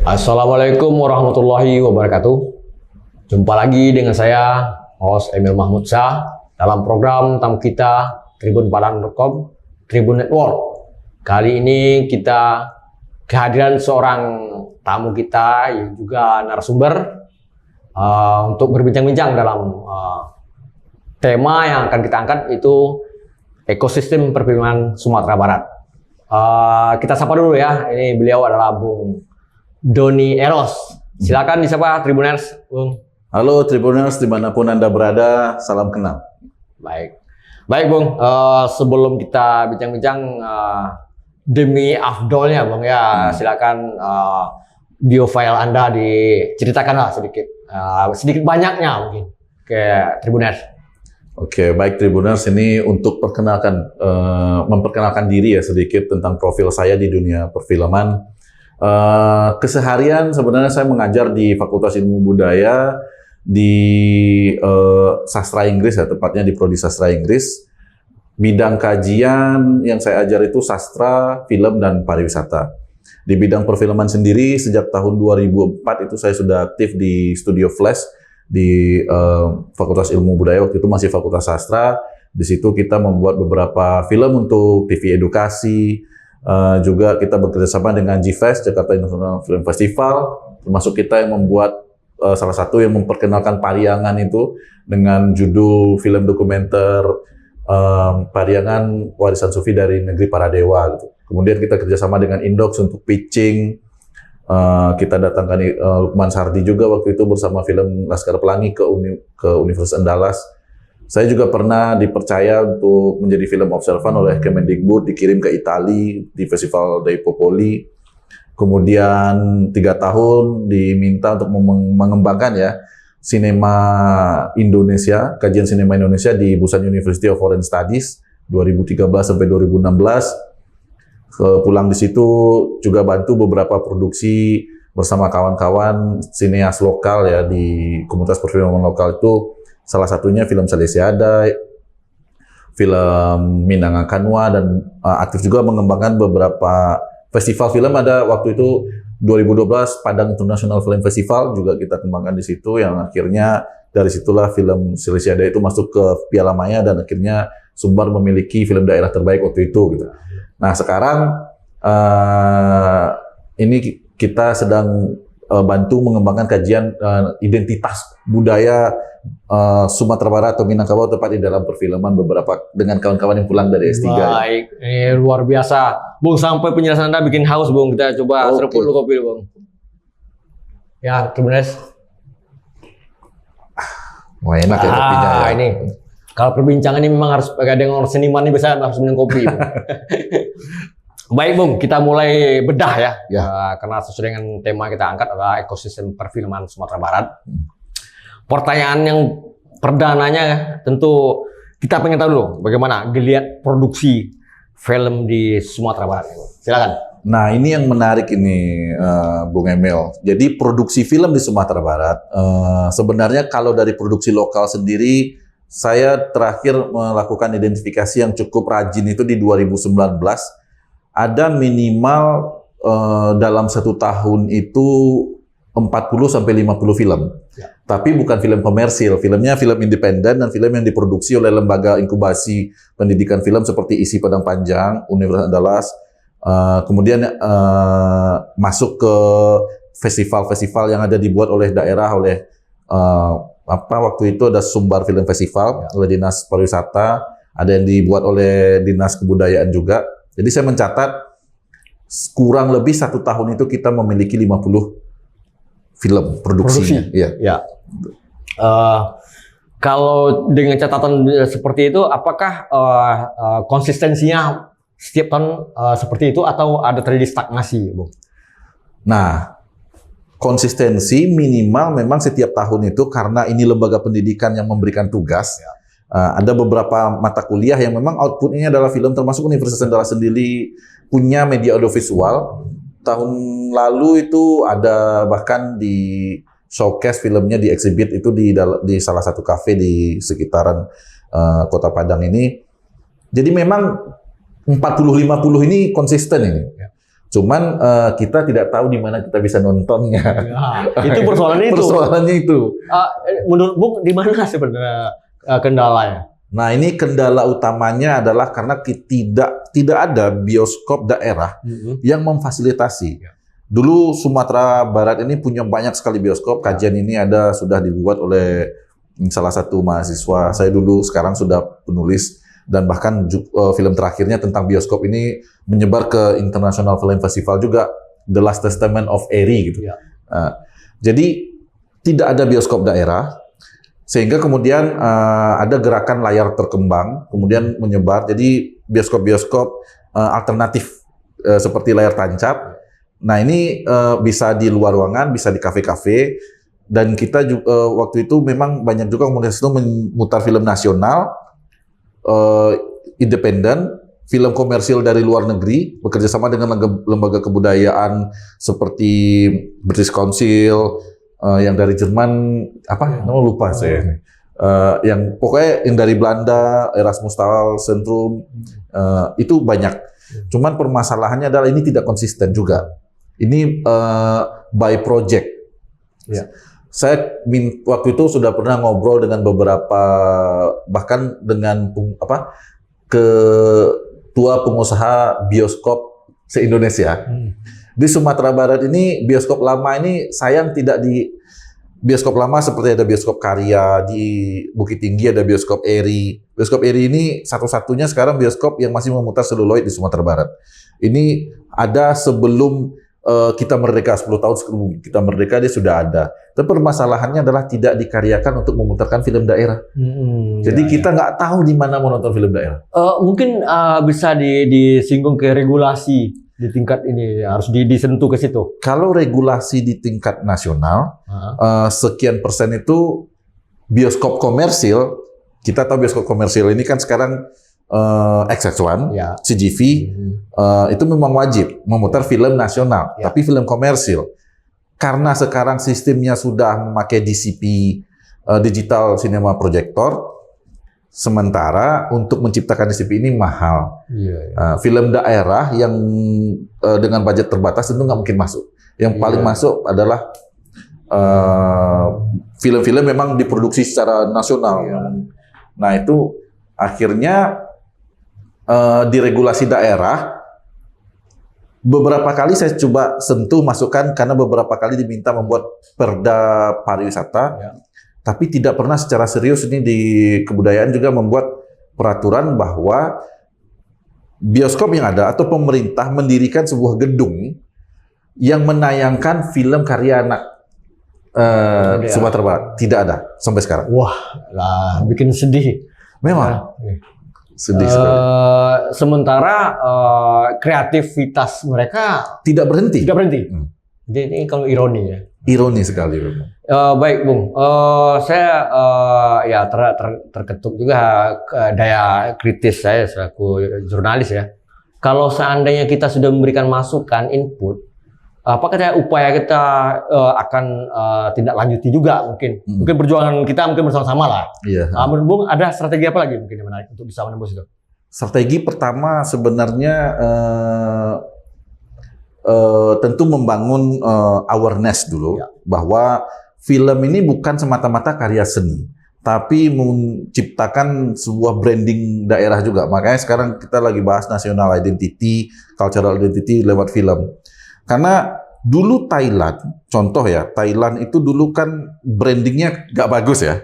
Assalamualaikum warahmatullahi wabarakatuh. Jumpa lagi dengan saya, host Emil Mahmud Shah, dalam program tamu kita tribunpadang.com, Tribun Network. Kali ini kita kehadiran seorang tamu kita yang juga narasumber untuk berbincang-bincang dalam tema yang akan kita angkat, itu ekosistem perfilman Sumatera Barat. Kita sapa dulu ya, ini beliau adalah Bung Doni Eros. Silakan disapa Tribuners, Bung. Halo Tribuners, dimanapun Anda berada, salam kenal. Baik, Bung. Sebelum kita bincang-bincang, demi afdolnya, Bung ya, silakan bio file Anda diceritakanlah sedikit banyaknya mungkin ke Tribuners. Oke, baik Tribuners, ini untuk memperkenalkan diri ya sedikit tentang profil saya di dunia perfilman. Keseharian sebenarnya saya mengajar di Fakultas Ilmu Budaya di Sastra Inggris ya, tepatnya di Prodi Sastra Inggris. Bidang kajian yang saya ajar itu sastra, film, dan pariwisata. Di bidang perfilman sendiri sejak tahun 2004 itu saya sudah aktif di Studio Flash di Fakultas Ilmu Budaya, waktu itu masih Fakultas Sastra. Di situ kita membuat beberapa film untuk TV edukasi. Juga kita bekerjasama dengan GFest, Jakarta International Film Festival, termasuk kita yang membuat salah satu yang memperkenalkan Pariangan itu dengan judul film dokumenter Pariangan Warisan Sufi dari Negeri Para Dewa. Gitu. Kemudian kita kerjasama dengan Indox untuk pitching. Kita datangkan Lukman Sardi juga waktu itu bersama film Laskar Pelangi ke Universitas Andalas. Saya juga pernah dipercaya untuk menjadi film observan oleh Kemendikbud, dikirim ke Italia di Festival dei Popoli. Kemudian 3 tahun diminta untuk mengembangkan ya sinema Indonesia, kajian sinema Indonesia di Busan University of Foreign Studies 2013 sampai 2016. Pulang di situ juga bantu beberapa produksi bersama kawan-kawan sineas lokal ya di komunitas perfilman lokal itu. Salah satunya film Salesiada, film Minanga Kanwa, dan aktif juga mengembangkan beberapa festival film. Ada waktu itu 2012 Padang International Film Festival juga kita kembangkan di situ, yang akhirnya dari situlah film Salesiada itu masuk ke Piala Maya dan akhirnya Sumbar memiliki film daerah terbaik waktu itu gitu. Nah, sekarang ini kita sedang bantu mengembangkan kajian identitas budaya Sumatera Barat atau Minangkabau, tepat di dalam perfilman beberapa dengan kawan-kawan yang pulang dari S3. Baik, ini luar biasa. Bung, sampai penjelasan Anda bikin haus, Bung. Kita coba seruput dulu kopi, Bung. Ya, Tribuners. Wah, enak ya kopinya ya. Ini. Kalau perbincangan ini memang harus pakai dengan seniman ini, biasanya harus minum kopi. Baik, Bung, kita mulai bedah ya. Karena sesuai dengan tema kita angkat adalah ekosistem perfilman Sumatera Barat. Pertanyaan yang perdananya ya, tentu kita pengen tahu dulu bagaimana geliat produksi film di Sumatera Barat. Silakan. Nah, ini yang menarik ini, Bung Emil. Jadi produksi film di Sumatera Barat, sebenarnya kalau dari produksi lokal sendiri, saya terakhir melakukan identifikasi yang cukup rajin itu di 2019. Ada minimal dalam 1 tahun itu 40-50 film. Ya. Tapi bukan film komersil, filmnya film independen dan film yang diproduksi oleh lembaga inkubasi pendidikan film seperti ISI Padang Panjang, Universitas Andalas. Kemudian masuk ke festival-festival yang ada dibuat oleh daerah, oleh waktu itu ada Sumbar Film Festival oleh Dinas Pariwisata, ada yang dibuat oleh Dinas Kebudayaan juga. Jadi saya mencatat kurang lebih 1 tahun itu kita memiliki 50 film produksinya. Ya. Kalau dengan catatan seperti itu, apakah konsistensinya setiap tahun seperti itu atau ada terjadi stagnasi, Bung? Nah, konsistensi minimal memang setiap tahun itu karena ini lembaga pendidikan yang memberikan tugas. Ya. Ada beberapa mata kuliah yang memang outputnya adalah film, termasuk Universitas Andalas sendiri punya media audiovisual. Tahun lalu itu ada bahkan di showcase filmnya, di exhibit itu di salah satu kafe di sekitaran Kota Padang ini. Jadi memang 40-50 ini konsisten ini. Cuman kita tidak tahu di mana kita bisa nontonnya. Itu persoalannya itu. Persoalannya itu. Menurut Bung, di mana sebenarnya kendalanya? Nah, ini kendala utamanya adalah karena tidak ada bioskop daerah yang memfasilitasi. Dulu Sumatera Barat ini punya banyak sekali bioskop. Kajian ini sudah dibuat oleh salah satu mahasiswa saya dulu, sekarang sudah penulis, dan bahkan film terakhirnya tentang bioskop ini menyebar ke International Film Festival juga, The Last Testament of Eri gitu. Jadi tidak ada bioskop daerah. Sehingga kemudian ada gerakan layar terkembang, kemudian menyebar. Jadi bioskop-bioskop alternatif seperti layar tancap. Nah ini bisa di luar ruangan, bisa di kafe-kafe. Dan kita waktu itu memang banyak juga komunitas itu memutar film nasional, independen, film komersil dari luar negeri, bekerja sama dengan lembaga kebudayaan seperti British Council, yang dari Jerman lupa saya. Yang pokoknya yang dari Belanda, Erasmus Tal Centrum, itu banyak. Cuman permasalahannya adalah ini tidak konsisten juga. Ini by project. Saya waktu itu sudah pernah ngobrol dengan beberapa, bahkan dengan ketua pengusaha bioskop se-Indonesia. Di Sumatera Barat ini, bioskop lama ini sayang tidak di bioskop lama seperti ada bioskop Karya, di Bukit Tinggi ada bioskop Eri. Bioskop Eri ini satu-satunya sekarang bioskop yang masih memutar seluloid di Sumatera Barat. Ini ada sebelum kita merdeka, 10 tahun sebelum kita merdeka dia sudah ada. Tapi permasalahannya adalah tidak dikaryakan untuk memutarkan film daerah. Jadi kita nggak tahu di mana mau nonton film daerah. Mungkin bisa disinggung ke regulasi di tingkat ini, harus disentuh ke situ. Kalau regulasi di tingkat nasional, sekian persen itu bioskop komersil. Kita tahu bioskop komersil ini kan sekarang XX1, CGV, itu memang wajib memutar film nasional, tapi film komersil. Karena sekarang sistemnya sudah memakai DCP, Digital Cinema Projector, sementara untuk menciptakan DCP ini mahal. Film daerah yang dengan budget terbatas tentu nggak mungkin masuk. Yang paling masuk adalah film-film memang diproduksi secara nasional. Nah itu akhirnya di regulasi daerah beberapa kali saya coba sentuh masukan karena beberapa kali diminta membuat perda pariwisata, tapi tidak pernah secara serius ini di kebudayaan juga membuat peraturan bahwa bioskop yang ada atau pemerintah mendirikan sebuah gedung yang menayangkan film karya anak Sumatera Barat. Tidak ada sampai sekarang. Wah, lah bikin sedih. Memang. Sedih sekali. Sementara kreativitas mereka tidak berhenti. Tidak berhenti. Jadi ini kalau ironi ya. Ironi sekali. Baik, Bung. Saya terketuk juga daya kritis saya selaku jurnalis ya. Kalau seandainya kita sudah memberikan masukan, input, apakah upaya kita akan tindak lanjuti juga mungkin? Mungkin perjuangan kita mungkin bersama-sama lah. Menurut Bung, ada strategi apa lagi mungkin yang menarik untuk bisa menembus itu? Strategi pertama sebenarnya tentu membangun awareness dulu bahwa film ini bukan semata-mata karya seni, tapi menciptakan sebuah branding daerah juga. Makanya sekarang kita lagi bahas national identity, cultural identity lewat film. Karena dulu Thailand, contoh ya, Thailand itu dulu kan brandingnya nggak bagus ya.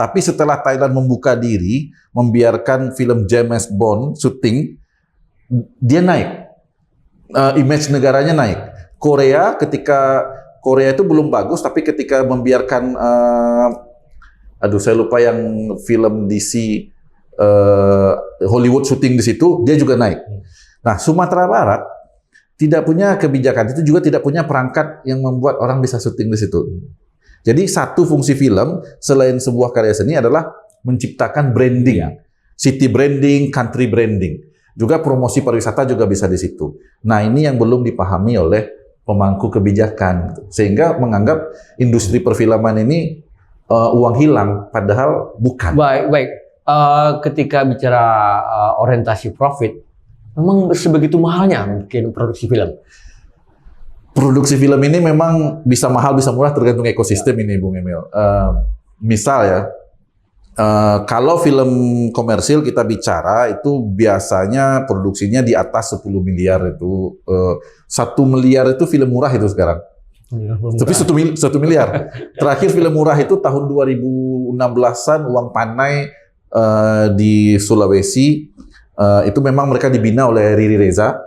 Tapi setelah Thailand membuka diri, membiarkan film James Bond syuting, dia naik. Image negaranya naik. Korea itu belum bagus, tapi ketika membiarkan, saya lupa yang film DC Hollywood syuting di situ, dia juga naik. Nah, Sumatera Barat tidak punya kebijakan, itu juga tidak punya perangkat yang membuat orang bisa syuting di situ. Jadi satu fungsi film selain sebuah karya seni adalah menciptakan branding, city branding, country branding. Juga promosi pariwisata juga bisa di situ. Nah ini yang belum dipahami oleh pemangku kebijakan, sehingga menganggap industri perfilman ini uang hilang, padahal bukan. Baik. Ketika bicara orientasi profit, memang sebegitu mahalnya bikin produksi film? Produksi film ini memang bisa mahal, bisa murah tergantung ekosistem ini, Bung Emil. Misal ya, kalau film komersil kita bicara itu biasanya produksinya di atas 10 miliar itu. 1 miliar itu film murah itu sekarang. Tapi 1 miliar. Terakhir film murah itu tahun 2016-an, Uang Panai di Sulawesi. Itu memang mereka dibina oleh Riri Reza.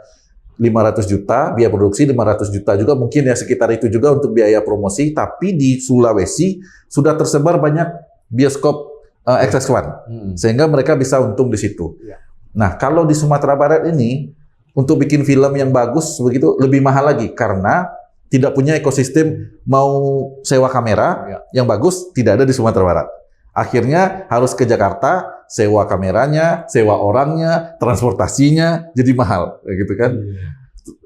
500 juta biaya produksi, 500 juta juga mungkin ya sekitar itu juga untuk biaya promosi. Tapi di Sulawesi sudah tersebar banyak bioskop XX1, sehingga mereka bisa untung di situ. Nah, kalau di Sumatera Barat ini untuk bikin film yang bagus begitu lebih mahal lagi karena tidak punya ekosistem, mau sewa kamera yang bagus tidak ada di Sumatera Barat. Akhirnya harus ke Jakarta, sewa kameranya, sewa orangnya, transportasinya jadi mahal, gitu kan?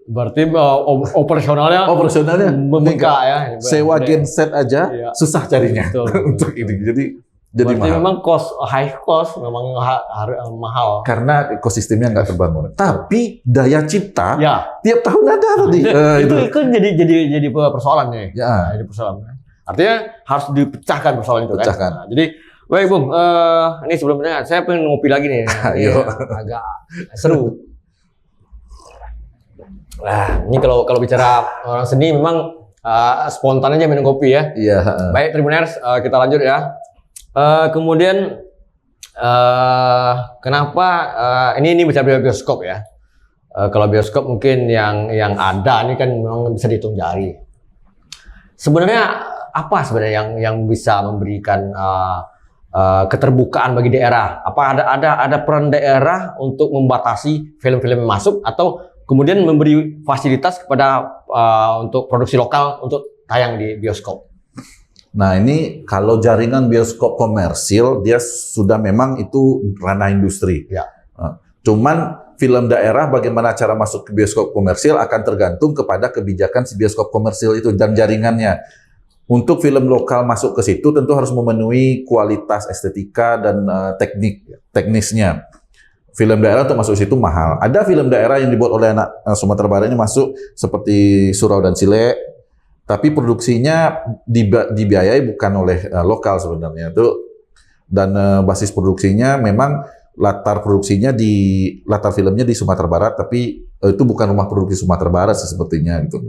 Berarti operasionalnya membengkak ya. Sewa genset aja susah carinya untuk ini. Jadi berarti mahal. memang high cost, memang mahal. Karena ekosistemnya nggak terbangun. Tapi daya cipta tiap tahun ada tadi. Itu kan jadi persoalan nih. Ya. Jadi persoalan. Artinya harus dipecahkan persoalan itu kan. Nah, jadi baik Bung, ini sebelumnya saya pengen ngopi lagi nih. Agak seru. Nah, ini kalau bicara orang seni memang spontan aja minum kopi ya. Iya. Baik Tribuners, kita lanjut ya. Kemudian kenapa ini bisa bioskop ya? Kalau bioskop mungkin yang ada ini kan memang bisa dihitung jari. Sebenarnya apa sebenarnya yang bisa memberikan keterbukaan bagi daerah? Apa ada peran daerah untuk membatasi film-film yang masuk atau kemudian memberi fasilitas kepada untuk produksi lokal untuk tayang di bioskop? Nah, ini kalau jaringan bioskop komersil dia sudah memang itu ranah industri. Ya. Cuman film daerah bagaimana cara masuk ke bioskop komersil akan tergantung kepada kebijakan si bioskop komersil itu dan jaringannya. Untuk film lokal masuk ke situ tentu harus memenuhi kualitas estetika dan teknisnya. Film daerah untuk masuk situ mahal. Ada film daerah yang dibuat oleh anak Sumatera Barat ini masuk seperti Surau dan Sile, tapi produksinya dibiayai bukan oleh lokal sebenarnya itu, dan basis produksinya memang latar filmnya di Sumatera Barat, tapi itu bukan rumah produksi Sumatera Barat sih sepertinya gitu.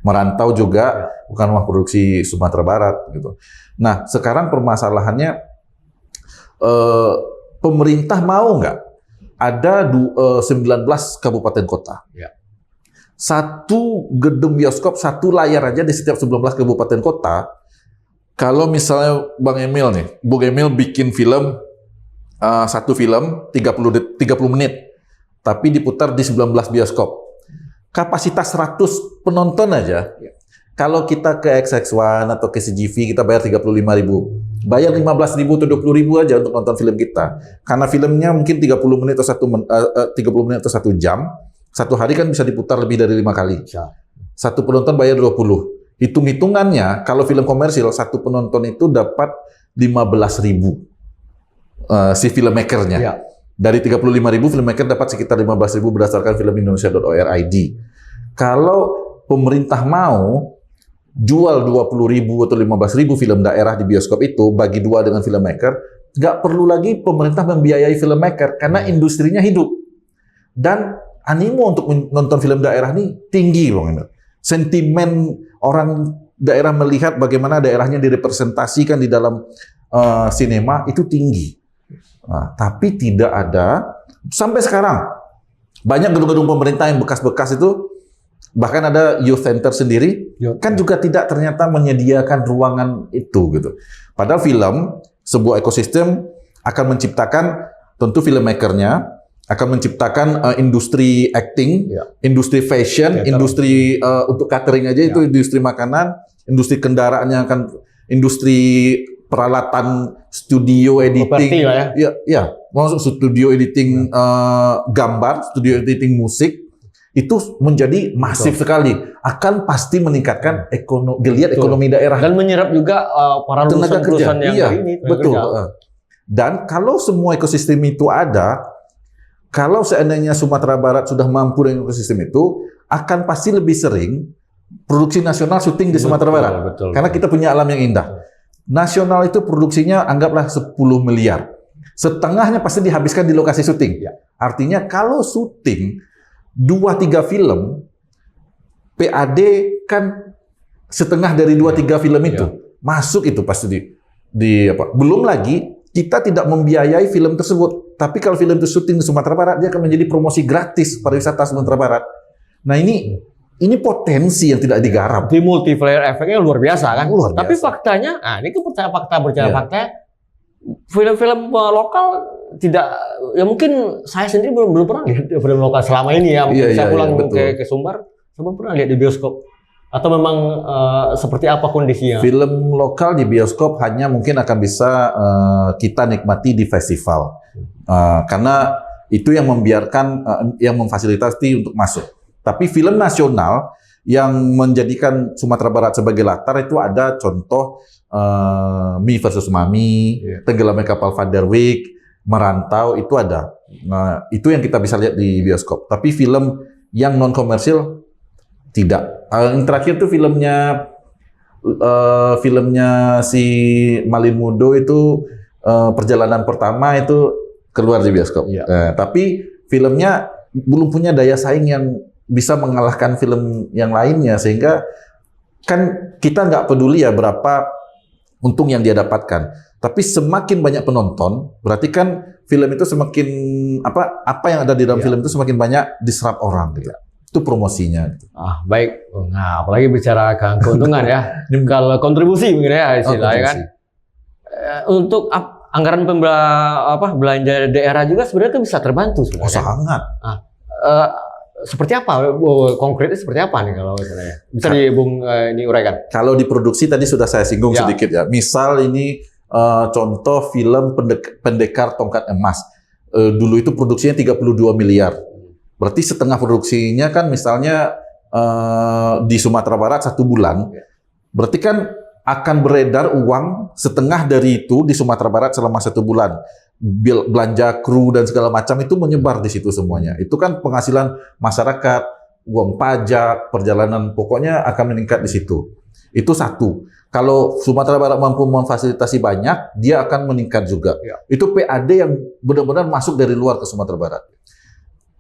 Merantau juga bukan rumah produksi Sumatera Barat gitu. Nah, sekarang permasalahannya pemerintah mau nggak ada 19 kabupaten kota. Satu gedung bioskop, satu layar aja di setiap 19 kabupaten kota. Kalau misalnya Bung Emil bikin film, satu film 30 menit, tapi diputar di 19 bioskop. Kapasitas 100 penonton aja. Kalau kita ke XX1 atau ke CGV, kita bayar 35.000. Bayar 15.000 atau 20.000 aja untuk nonton film kita. Karena filmnya mungkin 30 menit atau 1 jam. Satu hari kan bisa diputar lebih dari 5 kali. Satu penonton bayar 20. Hitung-hitungannya, kalau film komersil, satu penonton itu dapat 15.000 si filmmakernya. Dari 35.000, filmmaker dapat sekitar 15.000 berdasarkan film Indonesia.or.id. Kalau pemerintah mau jual 20.000 atau 15.000 film daerah di bioskop itu, bagi dua dengan filmmaker, nggak perlu lagi pemerintah membiayai filmmaker, karena industrinya hidup. Dan animo untuk nonton film daerah ini tinggi, Bang Emil. Sentimen orang daerah melihat bagaimana daerahnya direpresentasikan di dalam sinema itu tinggi. Nah, tapi tidak ada, sampai sekarang, banyak gedung-gedung pemerintah yang bekas-bekas itu, bahkan ada youth center sendiri, kan juga tidak ternyata menyediakan ruangan itu gitu. Padahal film, sebuah ekosistem akan menciptakan tentu filmmakernya, akan menciptakan industri acting, industri fashion, industri untuk catering aja itu industri makanan, industri kendaraannya akan industri peralatan studio editing, masuk studio editing gambar, studio editing musik. Itu menjadi masif sekali, akan pasti meningkatkan geliat ekonomi daerah dan menyerap juga para lulusan-lulusan yang betul. Dan kalau semua ekosistem itu ada, Kalau seandainya Sumatera Barat sudah mampu dengan ekosistem itu, akan pasti lebih sering produksi nasional syuting di Sumatera Barat. Karena kita punya alam yang indah. Nasional itu produksinya anggaplah 10 miliar. Setengahnya pasti dihabiskan di lokasi syuting. Artinya kalau syuting 2-3 film, PAD kan setengah dari 2-3 film itu. Masuk itu pasti di apa? Belum lagi kita tidak membiayai film tersebut. Tapi kalau film itu syuting di Sumatera Barat, dia akan menjadi promosi gratis pariwisata Sumatera Barat. Nah ini potensi yang tidak digarap. Di multiplayer efeknya luar biasa kan? Luar biasa. Tapi faktanya, ini kan percaya fakta. Film lokal tidak, ya mungkin saya sendiri belum pernah lihat film lokal selama ini ya. Saya pulang ke Sumbar, saya belum pernah lihat di bioskop. Atau memang seperti apa kondisinya? Film lokal di bioskop hanya mungkin akan bisa kita nikmati di festival. Karena itu yang membiarkan, yang memfasilitasi untuk masuk. Tapi film nasional yang menjadikan Sumatera Barat sebagai latar itu ada contoh Mi versus Mami, Tenggelamnya Kapal Van der Wijk, Merantau, itu ada. Nah, itu yang kita bisa lihat di bioskop. Tapi film yang non komersil tidak. Yang terakhir tuh filmnya si Malin Mudo itu perjalanan pertama itu keluar di bioskop. Tapi filmnya belum punya daya saing yang bisa mengalahkan film yang lainnya, sehingga kan kita nggak peduli ya berapa untung yang dia dapatkan. Tapi semakin banyak penonton, berarti kan film itu semakin apa yang ada di dalam film itu semakin banyak diserap orang gitu. Itu promosinya. Baik. Nah, apalagi bicara keuntungan ya. Kalau kontribusi mungkin ya istilahnya kan. Untuk anggaran belanja daerah juga sebenarnya kan bisa terbantu sebenarnya. Sangat. Seperti apa? Konkretnya seperti apa nih kalau misalnya? Bisa diuraikan? Kalau diproduksi tadi sudah saya singgung sedikit ya. Misal ini contoh film Pendekar Tongkat Emas. Dulu itu produksinya 32 miliar. Berarti setengah produksinya kan misalnya di Sumatera Barat 1 bulan. Berarti kan akan beredar uang setengah dari itu di Sumatera Barat selama 1 bulan. Belanja kru dan segala macam itu menyebar di situ semuanya. Itu kan penghasilan masyarakat, uang pajak, perjalanan, pokoknya akan meningkat di situ. Itu satu. Kalau Sumatera Barat mampu memfasilitasi banyak, dia akan meningkat juga. Itu PAD yang benar-benar masuk dari luar ke Sumatera Barat.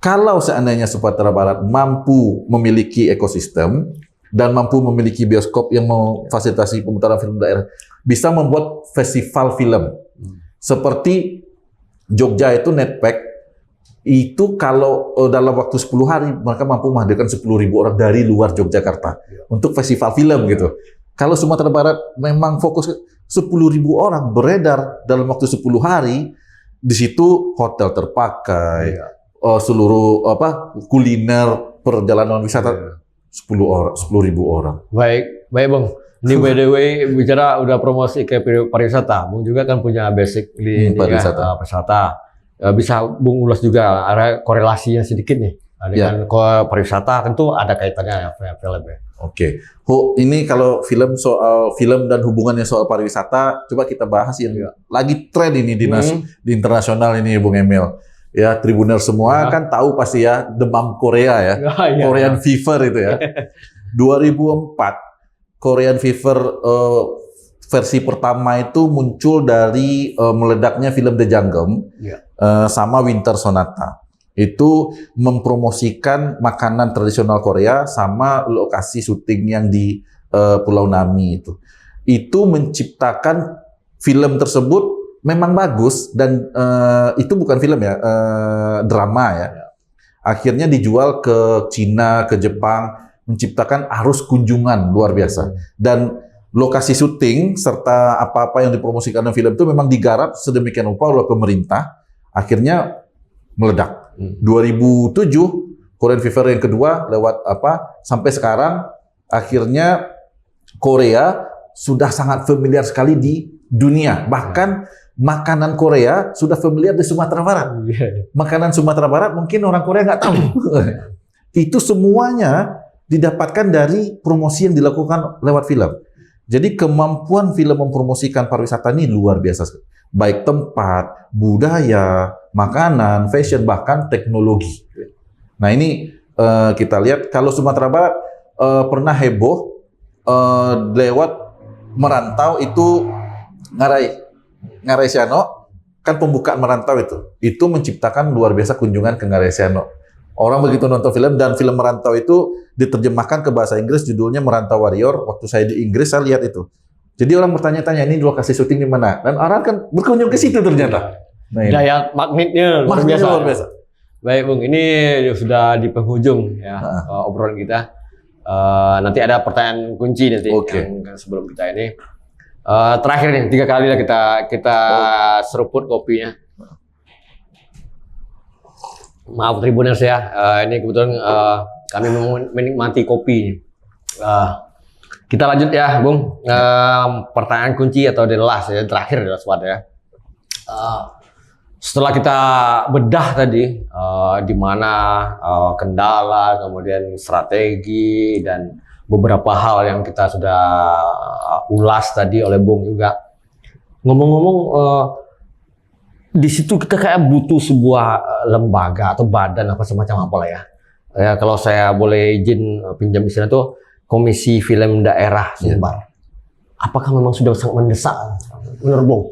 Kalau seandainya Sumatera Barat mampu memiliki ekosistem dan mampu memiliki bioskop yang memfasilitasi pemutaran film daerah, bisa membuat festival film. Seperti Jogja itu Netpack, itu kalau dalam waktu 10 hari mereka mampu menghadirkan 10.000 orang dari luar Yogyakarta untuk festival film gitu. Kalau Sumatera Barat memang fokus 10.000 orang beredar dalam waktu 10 hari, di situ hotel terpakai, seluruh kuliner, perjalanan wisata 10.000 orang. Baik Bang. Ini by the way bicara udah promosi ke pariwisata, Bung juga kan punya basic di pariwisata. Bisa Bung ulas juga ada korelasinya sedikit nih dengan pariwisata, tentu ada kaitannya film ya. Oke. Ini kalau soal film dan hubungannya soal pariwisata, coba kita bahas yang lagi tren ini di internasional ini Bung Emil. Ya, Tribuner semua kan tahu pasti ya demam Korea ya. Korean Fever itu ya. 2004 Korean Fever versi pertama itu muncul dari meledaknya film The Jungle sama Winter Sonata. Itu mempromosikan makanan tradisional Korea sama lokasi syuting yang di Pulau Nami itu. Itu menciptakan film tersebut memang bagus dan itu bukan film ya, drama ya. Akhirnya dijual ke Cina, ke Jepang, menciptakan arus kunjungan luar biasa. Dan lokasi syuting serta apa-apa yang dipromosikan dalam film itu memang digarap sedemikian rupa oleh pemerintah, akhirnya meledak. 2007 Korean Fever yang kedua lewat sampai sekarang akhirnya Korea sudah sangat familiar sekali di dunia. Bahkan makanan Korea sudah familiar di Sumatera Barat. Makanan Sumatera Barat mungkin orang Korea nggak tahu. Itu semuanya didapatkan dari promosi yang dilakukan lewat film. Jadi kemampuan film mempromosikan pariwisata ini luar biasa. Baik tempat, budaya, makanan, fashion, bahkan teknologi. Nah ini kita lihat kalau Sumatera Barat pernah heboh lewat merantau itu Ngarai Siano, kan pembukaan merantau itu menciptakan luar biasa kunjungan ke Ngarai Siano. Orang begitu nonton film, dan film merantau itu diterjemahkan ke bahasa Inggris, judulnya Merantau Warrior. Waktu saya di Inggris saya lihat itu. Jadi orang bertanya-tanya, ini lokasi syuting di mana? Dan orang kan berkunjung ke situ ternyata. Nah, daya magnetnya luar biasa. Luar biasa. Baik Bung, ini sudah di penghujung ya obrolan kita. Nanti ada pertanyaan kunci nanti yang sebelum kita ini. Terakhir nih, 3 kali lah kita seruput kopinya. Maaf Tribuners ya, ini kebetulan kami menikmati kopi. Kita lanjut ya, Bung. Pertanyaan kunci atau the last ya, terakhir adalah Swat ya. Setelah kita bedah tadi di mana kendala, kemudian strategi dan beberapa hal yang kita sudah ulas tadi oleh Bung juga. Ngomong-ngomong, di situ kita kayak butuh sebuah lembaga atau badan apa semacam apa lah ya. Ya kalau saya boleh izin pinjam istilah tuh Komisi Film Daerah Sumbar. Apakah memang sudah sangat mendesak menurut Bung?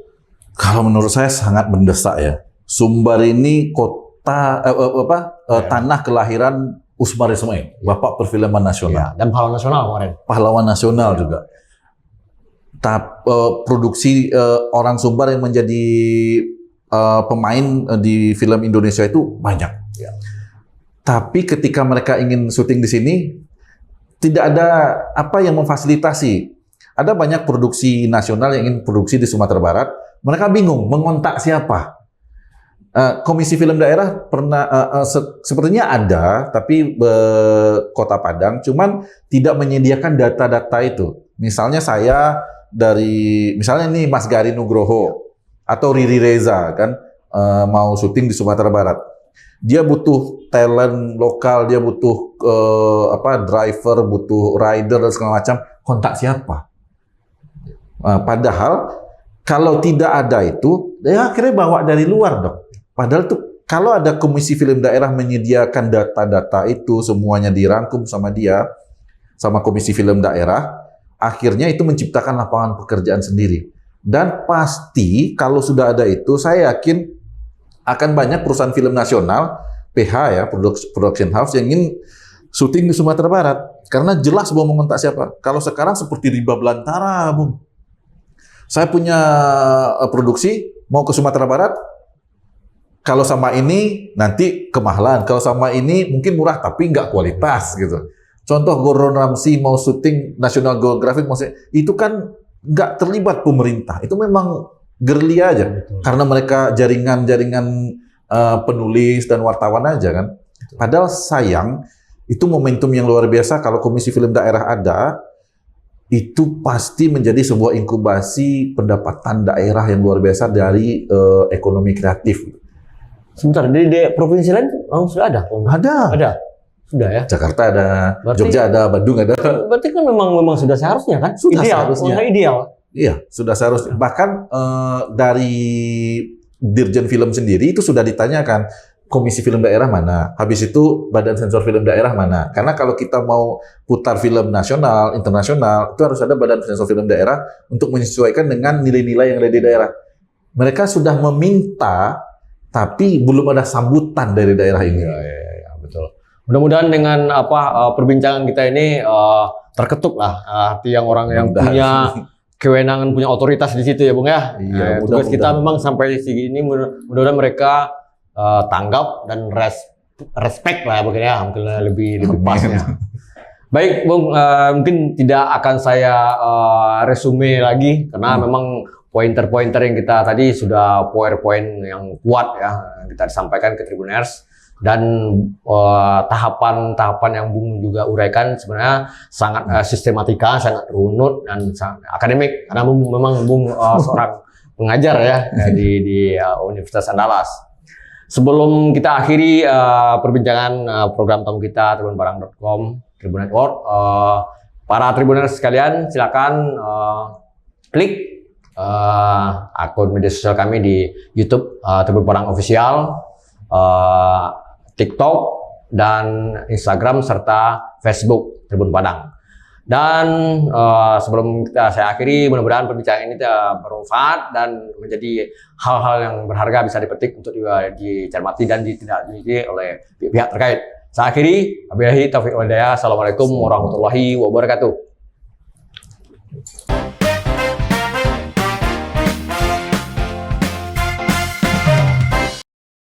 Kalau menurut saya sangat mendesak ya. Sumbar ini kota tanah kelahiran Usmar Ismail, Bapak Perfilman Nasional. Ya, dan pahlawan nasional kemarin. Pahlawan nasional juga. Produksi orang Sumbar yang menjadi pemain di film Indonesia itu banyak. Ya. Tapi ketika mereka ingin syuting di sini, tidak ada apa yang memfasilitasi. Ada banyak produksi nasional yang ingin produksi di Sumatera Barat. Mereka bingung mengontak siapa. Komisi Film Daerah pernah sepertinya ada, tapi Kota Padang, cuman tidak menyediakan data-data itu. Misalnya saya misalnya ini Mas Gari Nugroho atau Riri Reza kan mau syuting di Sumatera Barat. Dia butuh talent lokal, dia butuh driver, butuh rider dan segala macam. Kontak siapa? Padahal kalau tidak ada itu, ya akhirnya bawa dari luar dong. Padahal tuh kalau ada Komisi Film Daerah menyediakan data-data itu semuanya dirangkum sama dia, sama Komisi Film Daerah, akhirnya itu menciptakan lapangan pekerjaan sendiri. Dan pasti kalau sudah ada itu, saya yakin akan banyak perusahaan film nasional, PH ya, production house yang ingin syuting di Sumatera Barat. Karena jelas mau mengontak siapa. Kalau sekarang seperti riba belantara, Bung. Saya punya produksi, mau ke Sumatera Barat, kalau sama ini nanti kemahalan, kalau sama ini mungkin murah tapi nggak kualitas gitu. Contoh Gordon Ramsay mau syuting National Geographic, maksudnya itu kan nggak terlibat pemerintah, itu memang gerilya aja. Betul. Karena mereka jaringan-jaringan penulis dan wartawan aja kan. Padahal sayang, itu momentum yang luar biasa kalau Komisi Film Daerah ada, itu pasti menjadi sebuah inkubasi pendapatan daerah yang luar biasa dari ekonomi kreatif. Sebentar, di provinsi lain sudah ada? Ada. Sudah ya. Jakarta ada, Jogja ada, Bandung ada. Berarti kan memang sudah seharusnya kan? Sudah ideal, seharusnya. Ideal. Iya, sudah seharusnya. Bahkan dari Dirjen Film sendiri itu sudah ditanyakan Komisi Film Daerah mana, habis itu Badan Sensor Film Daerah mana. Karena kalau kita mau putar film nasional, internasional, itu harus ada Badan Sensor Film Daerah untuk menyesuaikan dengan nilai-nilai yang ada di daerah. Mereka sudah meminta, tapi belum ada sambutan dari daerah ini. Ya, betul. Mudah-mudahan dengan perbincangan kita ini terketuk lah hati yang orang yang punya kewenangan, punya otoritas di situ ya Bung ya. Iya, tugas kita memang sampai segini, mudah-mudahan mereka tanggap dan respect lah ya, mungkin lebih pasnya. Baik Bung, mungkin tidak akan saya resume lagi karena memang pointer-pointer yang kita tadi sudah PowerPoint yang kuat ya kita disampaikan ke Tribuners, dan tahapan-tahapan yang Bung juga uraikan sebenarnya sangat sistematika, sangat runut dan sangat akademik karena memang Bung seorang pengajar ya di Universitas Andalas. Sebelum kita akhiri perbincangan program tamu kita tribunbarang.com, Tribun Network, para Tribuners sekalian silakan klik akun media sosial kami di YouTube Tribun Padang Official, TikTok, dan Instagram serta Facebook Tribun Padang. Dan sebelum saya akhiri, mudah-mudahan perbincangan ini bermanfaat dan menjadi hal-hal yang berharga bisa dipetik untuk dicermati dan ditindaklanjuti oleh pihak terkait. Saya akhiri, wabillahi taufiq wal hidayah. Assalamualaikum warahmatullahi wabarakatuh.